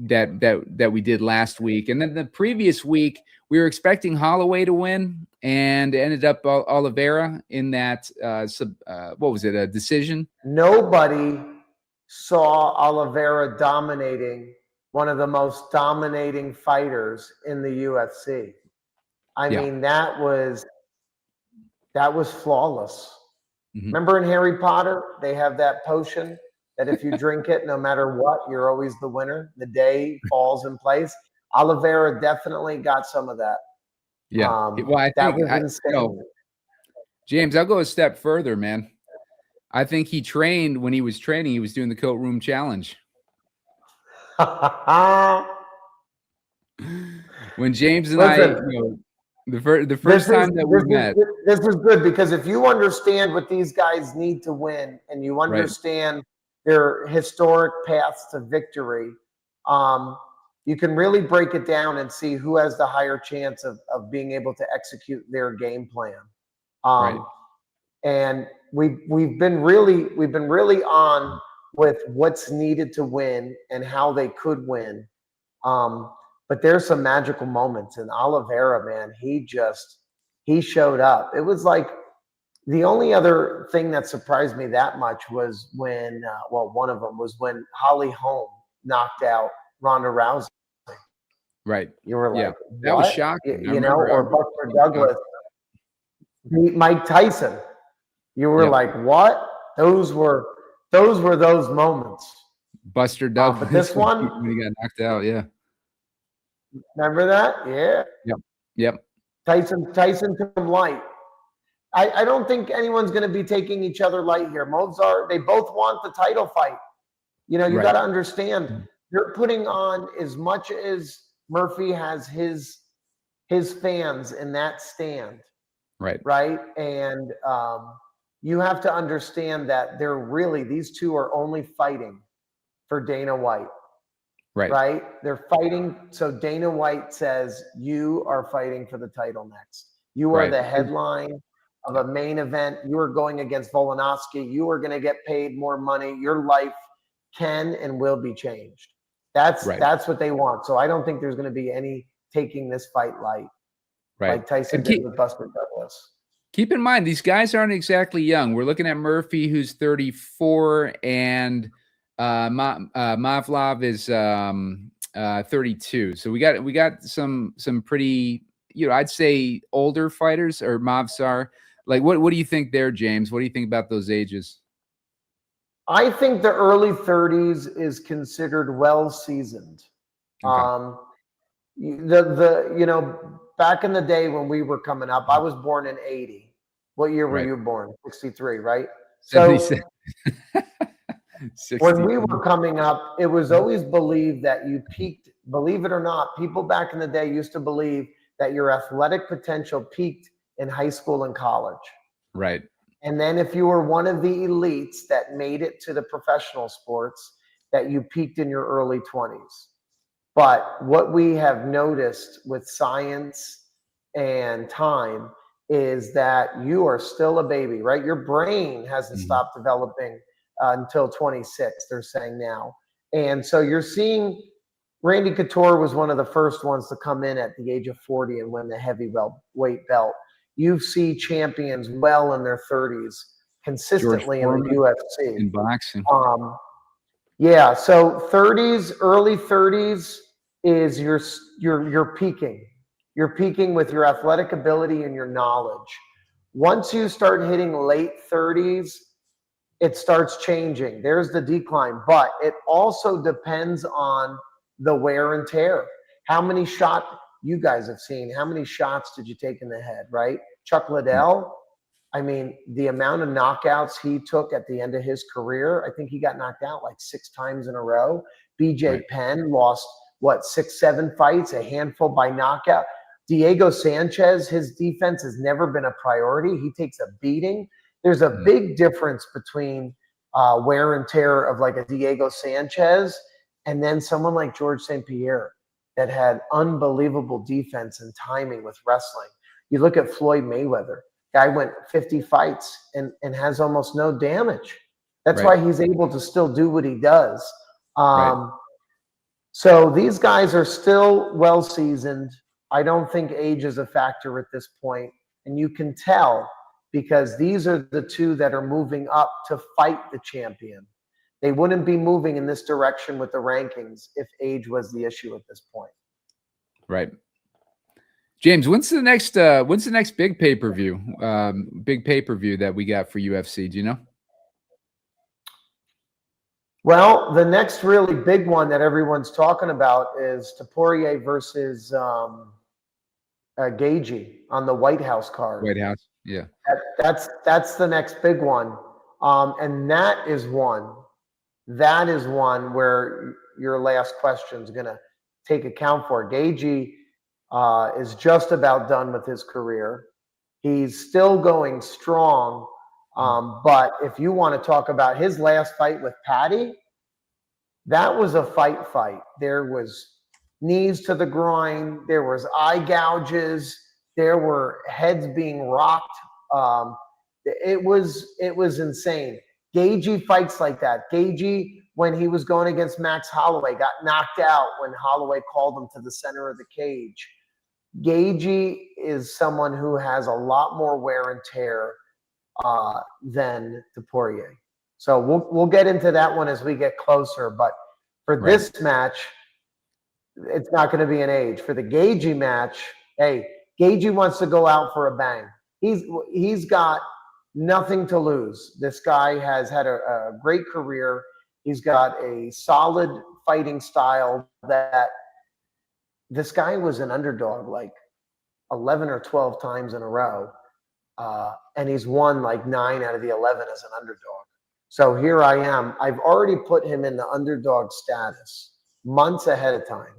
that we did last week. And then the previous week we were expecting Holloway to win, and it ended up Oliveira in that what was it, a decision? Nobody saw Oliveira dominating one of the most dominating fighters in the UFC. I mean, that was flawless. Mm-hmm. Remember in Harry Potter, they have that potion that if you drink it, no matter what, you're always the winner. The day falls in place. Oliveira definitely got some of that. Yeah. Well, I think James, I'll go a step further, man. I think he trained when he was training. He was doing the coat room challenge. When James and the first time that we met. This is good, because if you understand what these guys need to win and you understand their historic paths to victory, you can really break it down and see who has the higher chance of being able to execute their game plan. And we've been really on with what's needed to win and how they could win. But there's some magical moments, and Oliveira, man, he showed up. It was like the only other thing that surprised me that much was when, one of them was when Holly Holm knocked out Ronda Rousey. Right. You were like, that was shocking. Or Buster Douglas beat Mike Tyson. You were like, what? Those were those moments. Buster Douglas. But this one, when he got knocked out, Remember that? Yeah. Yep. Tyson took him light. I don't think anyone's going to be taking each other light here. Movsar, they both want the title fight. You Right. got to understand, they're putting on as much as Murphy has his fans in that stand. Right. Right. And you have to understand that these two are only fighting for Dana White. Right. They're fighting. So Dana White says, you are fighting for the title next. You are the headline of a main event. You are going against Volkanovski. You are going to get paid more money. Your life can and will be changed. That's what they want. So I don't think there's going to be any taking this fight light. Like Tyson did with Buster Douglas. Keep in mind, these guys aren't exactly young. We're looking at Murphy, who's 34, and Evloev is 32. So we got some pretty, I'd say older fighters, or Movsar. Like, what do you think there, James? What do you think about those ages? I think the early 30s is considered well seasoned. Okay. Back in the day when we were coming up, I was born in 80. What year were you born? 63, right? So when we were coming up, it was always believed that you peaked. Believe it or not, people back in the day used to believe that your athletic potential peaked in high school and college. Right. And then if you were one of the elites that made it to the professional sports, that you peaked in your early 20s. But what we have noticed with science and time is that you are still a baby, right? Your brain hasn't stopped developing until 26, they're saying now. And so you're seeing Randy Couture was one of the first ones to come in at the age of 40 and win the heavyweight belt. UFC champions well in their 30s consistently in the UFC. In boxing. Yeah, so 30s, early 30s is you're peaking. You're peaking with your athletic ability and your knowledge. Once you start hitting late 30s, it starts changing. There's the decline, but it also depends on the wear and tear. How many shots you guys have seen? How many shots did you take in the head, right? Chuck Liddell, I mean, the amount of knockouts he took at the end of his career, I think he got knocked out like 6 times in a row. BJ Penn lost, 6, 7 fights, a handful by knockout. Diego Sanchez, his defense has never been a priority. He takes a beating. There's a big difference between wear and tear of like a Diego Sanchez and then someone like George St. Pierre that had unbelievable defense and timing with wrestling. You look at Floyd Mayweather. Guy went 50 fights and has almost no damage. That's why he's able to still do what he does. So these guys are still well seasoned. I don't think age is a factor at this point. And you can tell because these are the two that are moving up to fight the champion. They wouldn't be moving in this direction with the rankings if age was the issue at this point. Right. James, when's the next big pay-per-view? Big pay-per-view that we got for UFC, do you know? Well, the next really big one that everyone's talking about is Poirier versus Gaethje on the White House card. White House, yeah. That's the next big one. And that is one where your last question is going to take account for. Gaethje is just about done with his career. He's still going strong. But if you want to talk about his last fight with Patty, that was a fight. There was knees to the groin. There was eye gouges. There were heads being rocked. It was insane. Gaethje fights like that. Gaethje, when he was going against Max Holloway, got knocked out when Holloway called him to the center of the cage. Gaethje is someone who has a lot more wear and tear than Poirier. So we'll get into that one as we get closer. But for this match, it's not going to be an age. For the Gaethje match, hey, Gaethje wants to go out for a bang. He's got nothing to lose. This guy has had a great career. He's got a solid fighting style that this guy was an underdog like 11 or 12 times in a row. And he's won like 9 out of the 11 as an underdog. So here I am. I've already put him in the underdog status months ahead of time.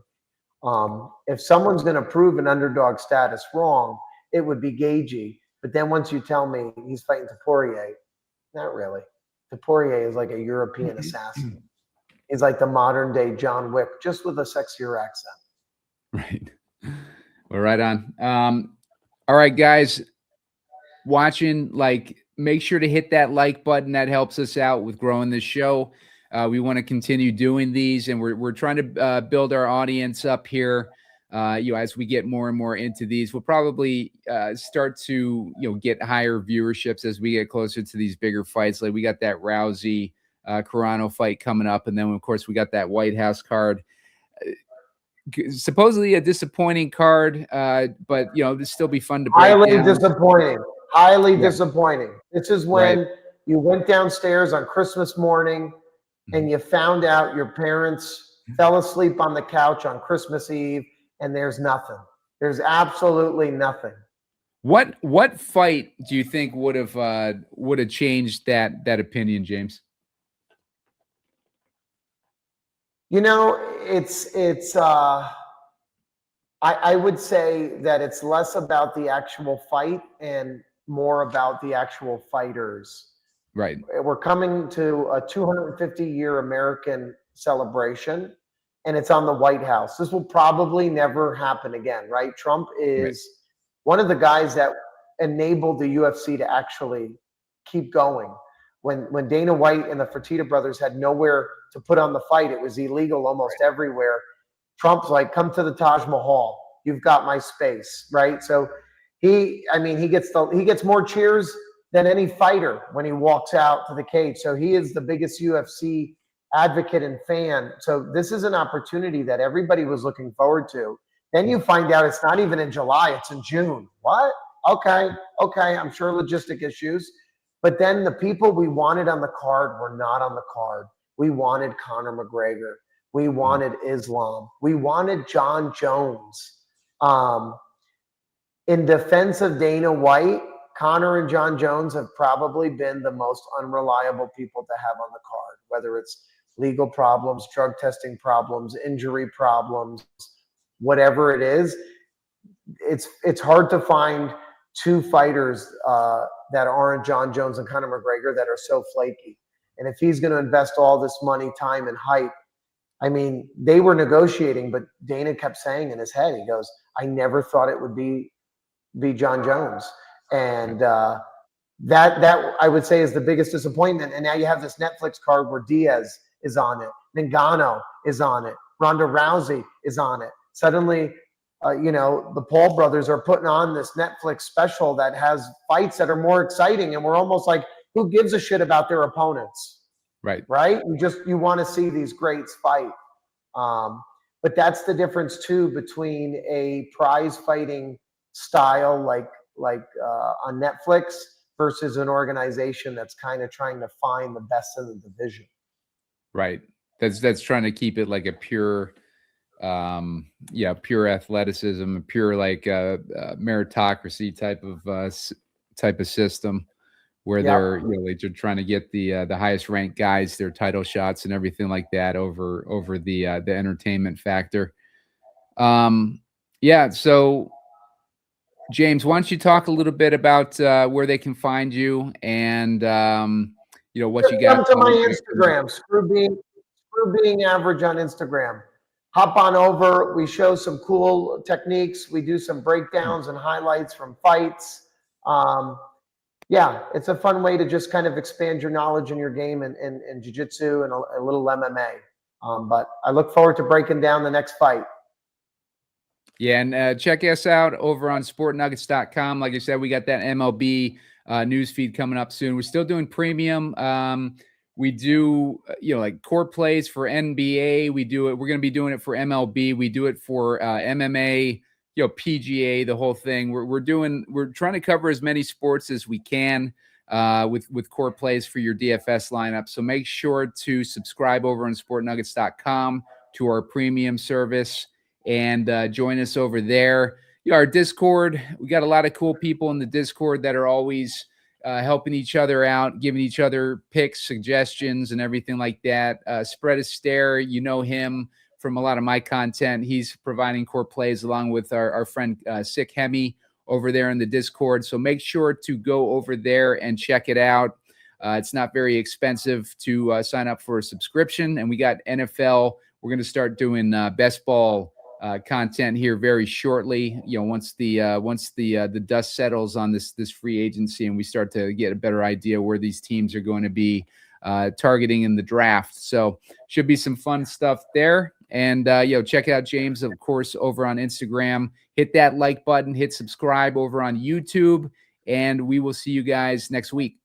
If someone's going to prove an underdog status wrong, it would be Gagey. But then once you tell me he's fighting Poirier, not really. Poirier is like a European assassin. He's like the modern day John Wick, just with a sexier accent. Right. Well, right on. All right, guys, watching, like, make sure to hit that like button. That helps us out with growing this show. We want to continue doing these, and we're trying to build our audience up here. As we get more and more into these, we'll probably start to get higher viewerships as we get closer to these bigger fights. Like we got that Rousey Carano fight coming up, and then of course we got that White House card. Supposedly a disappointing card, but this still be fun to break Highly down. disappointing. Highly disappointing. This is when you went downstairs on Christmas morning and you found out your parents fell asleep on the couch on Christmas Eve, and there's nothing. There's absolutely nothing. What fight do you think would have changed that opinion, James? I would say that it's less about the actual fight and more about the actual fighters. Right. We're coming to a 250-year American celebration, and it's on the White House. This will probably never happen again, right? Trump is one of the guys that enabled the UFC to actually keep going. When Dana White and the Fertitta brothers had nowhere to put on the fight, it was illegal almost everywhere. Trump's like, come to the Taj Mahal. You've got my space, right? So he gets more cheers than any fighter when he walks out to the cage. So he is the biggest UFC advocate and fan. So this is an opportunity that everybody was looking forward to. Then you find out it's not even in July, it's in June. What? Okay, I'm sure logistic issues. But then the people we wanted on the card were not on the card. We wanted Conor McGregor. We wanted Islam. We wanted John Jones. In defense of Dana White, Conor and John Jones have probably been the most unreliable people to have on the card, whether it's legal problems, drug testing problems, injury problems, whatever it is. It's hard to find two fighters that aren't John Jones and Conor McGregor that are so flaky. And if he's going to invest all this money, time, and hype, I mean, they were negotiating, but Dana kept saying in his head, he goes, I never thought it would be John Jones. And that I would say is the biggest disappointment. And now you have this Netflix card where Diaz is on it, Ngannou is on it, Ronda Rousey is on it. Suddenly, the Paul brothers are putting on this Netflix special that has fights that are more exciting, and we're almost like, who gives a shit about their opponents? Right? You want to see these greats fight. But that's the difference too between a prize fighting style like on Netflix versus an organization that's kind of trying to find the best in the division. Right. That's trying to keep it like a pure pure athleticism, pure like meritocracy type of system where they're they're trying to get the highest ranked guys their title shots and everything like that over the entertainment factor. So James, why don't you talk a little bit about where they can find you and what you got? Come to my Instagram, Screw Being Average on Instagram. Hop on over. We show some cool techniques. We do some breakdowns and highlights from fights. It's a fun way to just kind of expand your knowledge in your game and jiu-jitsu and a little MMA. But I look forward to breaking down the next fight. Yeah, and check us out over on sportnuggets.com. Like I said, we got that MLB news feed coming up soon. We're still doing premium. We do, like core plays for NBA. We do it. We're going to be doing it for MLB. We do it for MMA, PGA, the whole thing. We're trying to cover as many sports as we can with core plays for your DFS lineup. So make sure to subscribe over on sportnuggets.com to our premium service. and join us over there. Our Discord, we got a lot of cool people in the Discord that are always helping each other out, giving each other picks, suggestions, and everything like that. Spread a Stare, you know him from a lot of my content. He's providing core plays along with our friend Sick Hemi over there in the Discord. So make sure to go over there and check it out. It's not very expensive to sign up for a subscription. And we got NFL. We're going to start doing best ball content here very shortly. Once the dust settles on this free agency and we start to get a better idea where these teams are going to be targeting in the draft. So should be some fun stuff there. And check out James, of course, over on Instagram. Hit that like button, hit subscribe over on YouTube, and we will see you guys next week.